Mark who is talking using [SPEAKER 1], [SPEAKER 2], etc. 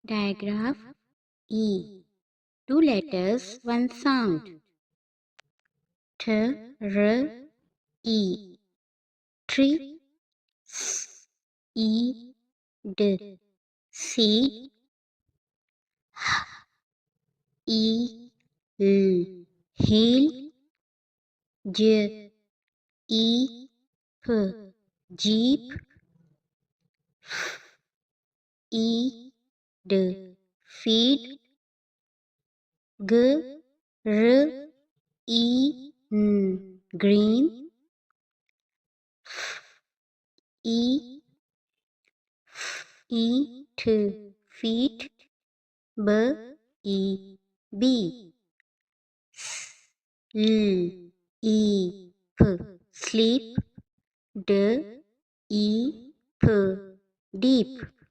[SPEAKER 1] Digraph E. Two letters, one sound. T, R, E. Tree. S, E, D. Seed. E, L. Heel. J, E, P. Jeep. E, D. Feed. G, R, E, N. Green. E, T. Feet. B, E, B. L, E, P. Sleep. D, E, P. Deep.